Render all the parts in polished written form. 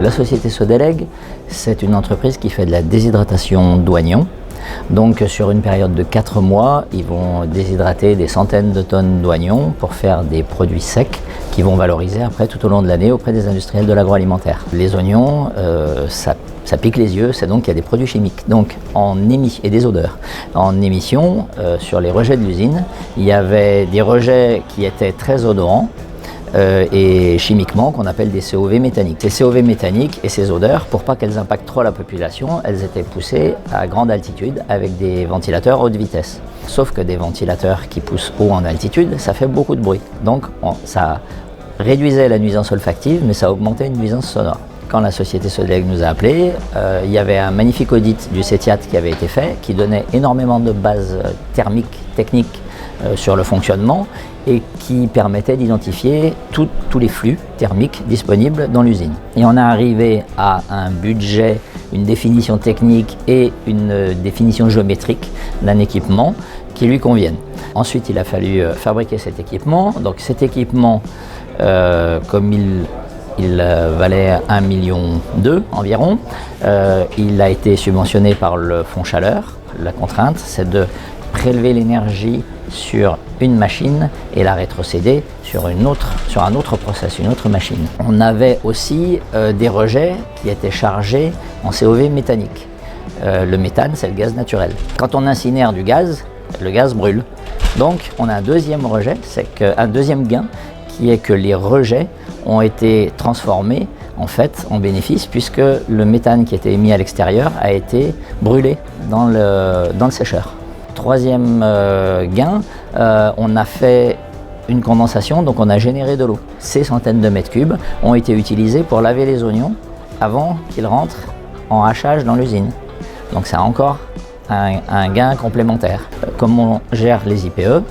La société Sodelec, c'est une entreprise qui fait de la déshydratation d'oignons. Donc sur une période de 4 mois, ils vont déshydrater des centaines de tonnes d'oignons pour faire des produits secs qui vont valoriser après tout au long de l'année auprès des industriels de l'agroalimentaire. Les oignons, ça pique les yeux, c'est donc qu'il y a des produits chimiques et des odeurs. En émission, sur les rejets de l'usine, il y avait des rejets qui étaient très odorants, et chimiquement qu'on appelle des COV méthaniques. Ces COV méthaniques et ces odeurs, pour pas qu'elles impactent trop la population, elles étaient poussées à grande altitude avec des ventilateurs haute vitesse. Sauf que des ventilateurs qui poussent haut en altitude, ça fait beaucoup de bruit. Donc ça réduisait la nuisance olfactive, mais ça augmentait une nuisance sonore. Quand la société Sodelec nous a appelés, il y avait un magnifique audit du CETIAT qui avait été fait, qui donnait énormément de bases thermiques, techniques sur le fonctionnement et qui permettait d'identifier tous les flux thermiques disponibles dans l'usine. Et on est arrivé à un budget, une définition technique et une définition géométrique d'un équipement qui lui conviennent. Ensuite, il a fallu fabriquer cet équipement. Donc cet équipement, comme il valait 1,2 million environ, il a été subventionné par le fonds chaleur. La contrainte, c'est de prélever l'énergie sur une machine et la rétrocéder sur un autre process, une autre machine. On avait aussi des rejets qui étaient chargés en COV méthanique. Le méthane, c'est le gaz naturel. Quand on incinère du gaz, le gaz brûle. Donc on a un deuxième rejet, un deuxième gain, qui est que les rejets ont été transformés en bénéfice, puisque le méthane qui était émis à l'extérieur a été brûlé dans le sécheur. Troisième gain, on a fait une condensation, donc on a généré de l'eau. Ces centaines de mètres cubes ont été utilisés pour laver les oignons avant qu'ils rentrent en hachage dans l'usine. Donc c'est encore un gain complémentaire. Comme on gère les IPE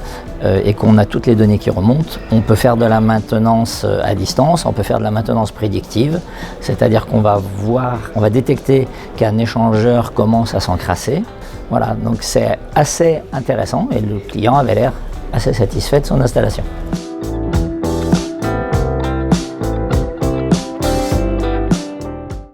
et qu'on a toutes les données qui remontent, on peut faire de la maintenance à distance, on peut faire de la maintenance prédictive, c'est-à-dire qu'on va détecter qu'un échangeur commence à s'encrasser. Voilà, donc c'est assez intéressant et le client avait l'air assez satisfait de son installation.